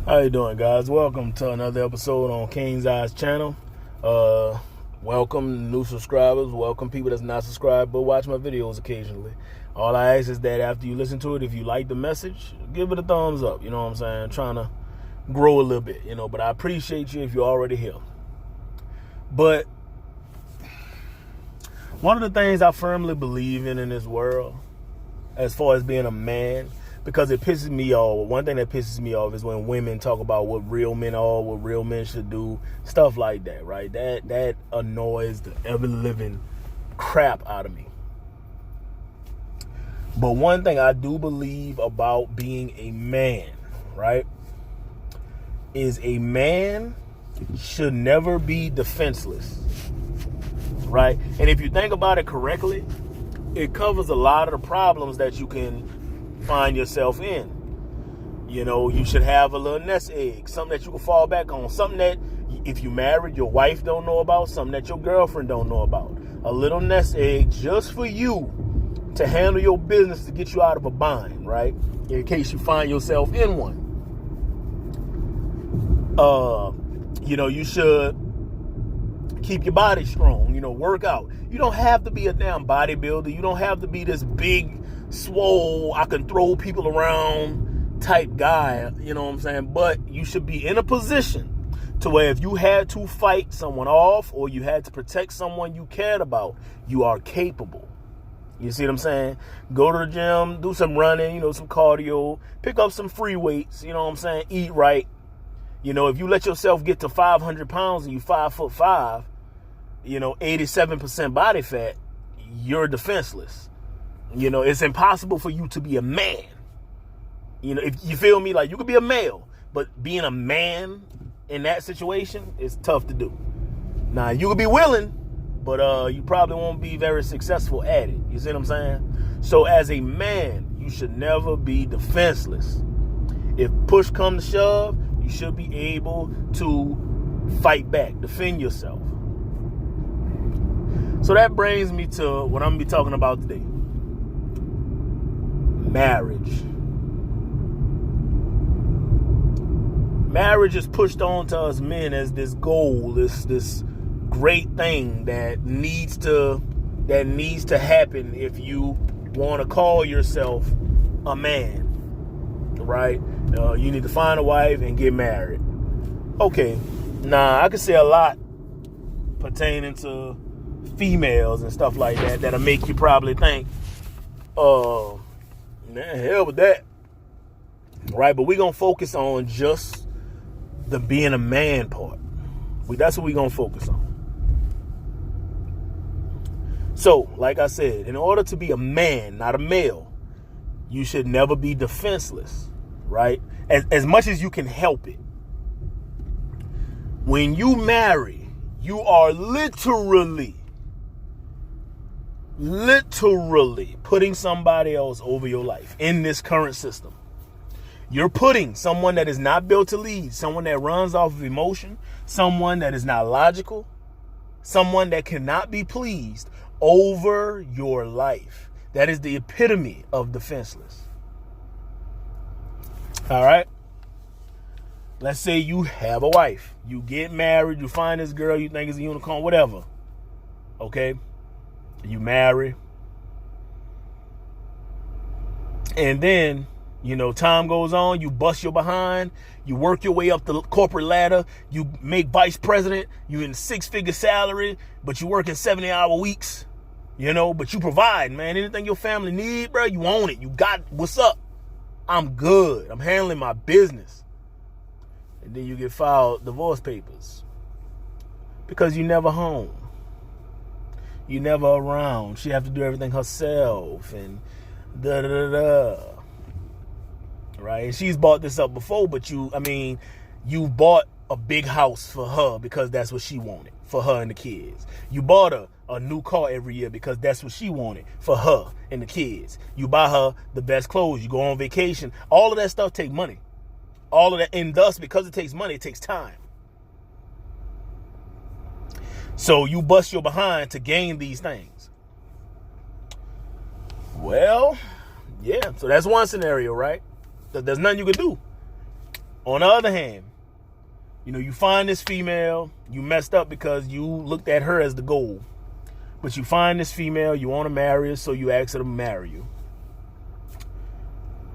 How you doing, guys? Welcome to another episode on King's Eyes channel. Welcome new subscribers. Welcome people that's not subscribed but watch my videos occasionally. All I ask is that after you listen to it, if you like the message, give it a thumbs up. You know what I'm saying? I'm trying to grow a little bit, but I appreciate you if you're already here. But one of the things I firmly believe in this world, as far as being a man, because it pisses me off. One thing that pisses me off is when women talk about what real men are, what real men should do, stuff like that, right? That annoys the ever-living crap out of me. But one thing I do believe about being a man, right, is a man should never be defenseless, right? And if you think about it correctly, it covers a lot of the problems that you can find yourself in. You should have a little nest egg, something that you can fall back on, something that if you married, your wife don't know about, something that your girlfriend don't know about. A little nest egg just for you to handle your business, to get you out of a bind, right? In case you find yourself in one. You should keep your body strong, work out. You don't have to be a damn bodybuilder. You don't have to be this big, swole, I can throw people around type guy, you know what I'm saying? But you should be in a position to where if you had to fight someone off or you had to protect someone you cared about, you are capable. You see what I'm saying? Go to the gym, do some running, some cardio, pick up some free weights, you know what I'm saying? Eat right. If you let yourself get to 500 pounds and you 5'5", 87% body fat, you're defenseless. It's impossible for you to be a man. If you feel me, like you could be a male, but being a man in that situation is tough to do. Now, you could be willing, but you probably won't be very successful at it. You see what I'm saying? So as a man, you should never be defenseless. If push comes to shove, you should be able to fight back, defend yourself. So that brings me to what I'm going to be talking about today. Marriage. Marriage is pushed on to us men as this goal, this great thing that needs to happen if you want to call yourself a man, right? You need to find a wife and get married. Okay, now I can say a lot pertaining to females and stuff like that that'll make you probably think, man, hell with that, right? But we're gonna focus on just the being a man part. That's what we're gonna focus on. So, like I said, in order to be a man, not a male, you should never be defenseless, right? As much as you can help it. When you marry, you are literally putting somebody else over your life in this current system. You're putting someone that is not built to lead, someone that runs off of emotion, someone that is not logical, someone that cannot be pleased over your life. That is the epitome of defenseless. All right? Let's say you have a wife. You get married. You find this girl you think is a unicorn, whatever. Okay? You marry. And then, time goes on. You bust your behind. You work your way up the corporate ladder. You make vice president. You in 6-figure salary, but you work in 70-hour weeks. But you provide, man. Anything your family need, bro, you own it. You got what's up. I'm good. I'm handling my business. And then you get filed divorce papers because you never home. You never around. She have to do everything herself and da-da-da-da. Right? And she's bought this up before, but you bought a big house for her because that's what she wanted for her and the kids. You bought her a new car every year because that's what she wanted for her and the kids. You buy her the best clothes. You go on vacation. All of that stuff takes money. All of that, and thus, because it takes money, it takes time. So you bust your behind to gain these things. Well, yeah, so that's one scenario, right? There's nothing you can do. On the other hand, you find this female, you messed up because you looked at her as the goal. But you find this female, you want to marry her, so you ask her to marry you.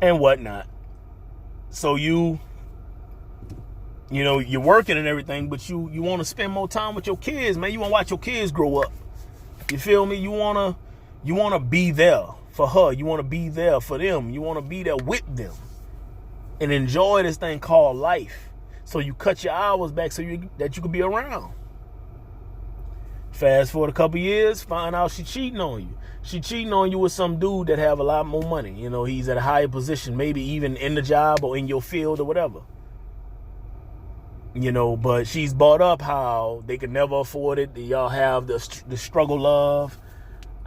And whatnot. So you're working and everything, but you want to spend more time with your kids, man. You want to watch your kids grow up. You feel me? You want to be there for her. You want to be there for them. You want to be there with them and enjoy this thing called life. So you cut your hours back that you could be around. Fast forward a couple years, find out she cheating on you. She cheating on you with some dude that have a lot more money. He's at a higher position, maybe even in the job or in your field or whatever. But she's brought up how they could never afford it. Y'all have the struggle love.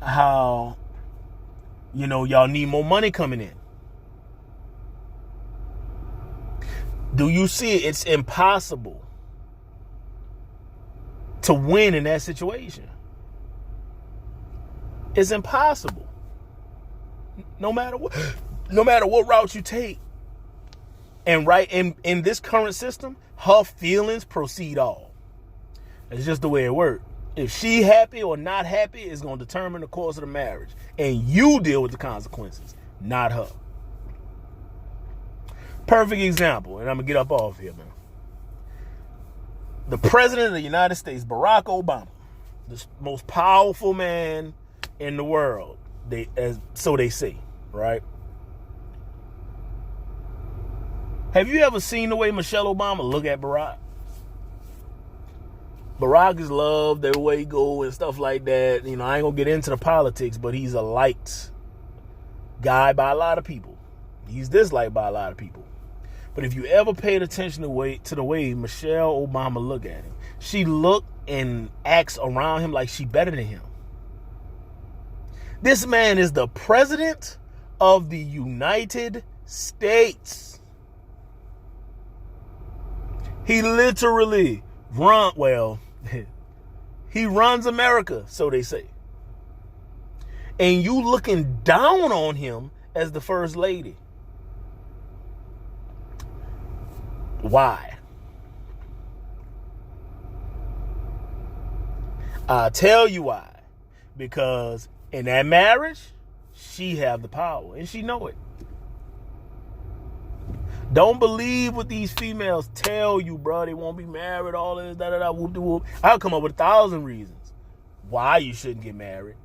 How, y'all need more money coming in. Do you see it? It's impossible to win in that situation. It's impossible. No matter what route you take. And in this current system, her feelings proceed all. It's just the way it works. If she happy or not happy is going to determine the course of the marriage. And you deal with the consequences, not her. Perfect example, and I'm going to get up off here, man. The president of the United States, Barack Obama, the most powerful man in the world, so they say, right? Have you ever seen the way Michelle Obama look at Barack? Barack is loved the way he go and stuff like that. I ain't gonna get into the politics, but he's a liked guy by a lot of people. He's disliked by a lot of people. But if you ever paid attention to the way Michelle Obama look at him, she look and acts around him like she better than him. This man is the president of the United States. He literally he runs America, so they say. And you looking down on him as the first lady. Why? I'll tell you why. Because in that marriage, she have the power, and she know it. Don't believe what these females tell you, bro. They won't be married, all this, whoop-de-whoop. I'll come up with 1,000 reasons why you shouldn't get married.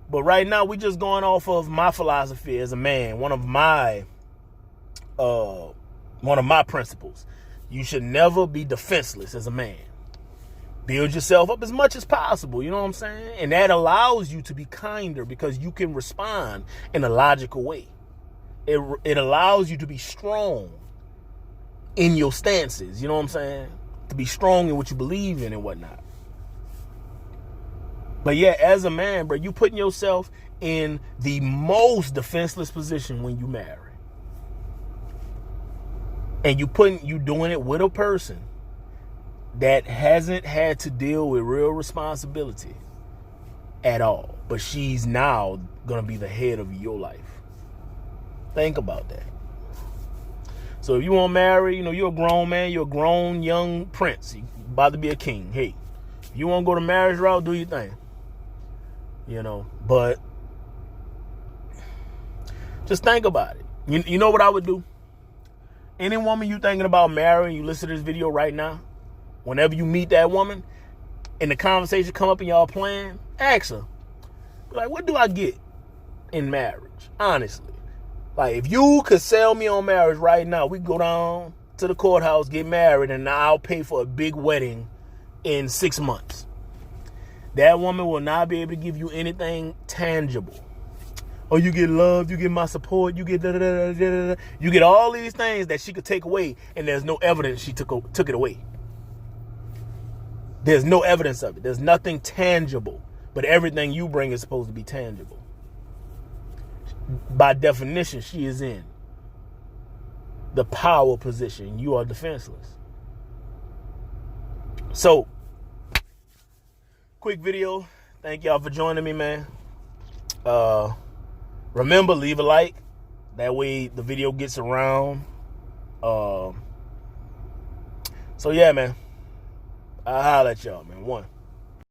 But right now, we're just going off of my philosophy as a man. One of my principles. You should never be defenseless as a man. Build yourself up as much as possible. You know what I'm saying? And that allows you to be kinder because you can respond in a logical way. It allows you to be strong in your stances. You know what I'm saying? To be strong in what you believe in and whatnot. But yeah, as a man, bro, you putting yourself in the most defenseless position when you marry. And you doing it with a person that hasn't had to deal with real responsibility at all. But she's now going to be the head of your life. Think about that. So if you want to marry, you're a grown man, you're a grown young prince. You're about to be a king. Hey, if you want to go the marriage route, do your thing. But just think about it. You know what I would do? Any woman you thinking about marrying, you listen to this video right now, whenever you meet that woman and the conversation come up and y'all playing, ask her, like, what do I get in marriage? Honestly. Like, if you could sell me on marriage right now, we could go down to the courthouse, get married, and I'll pay for a big wedding in 6 months. That woman will not be able to give you anything tangible. Oh, you get love, you get my support, you get da-da-da-da-da-da. You get all these things that she could take away, and there's no evidence she took it away. There's no evidence of it. There's nothing tangible. But everything you bring is supposed to be tangible. By definition, she is in the power position. You are defenseless. So, quick video. Thank y'all for joining me, man. Remember, leave a like. That way the video gets around. So yeah, man. I'll holler at y'all, man. One.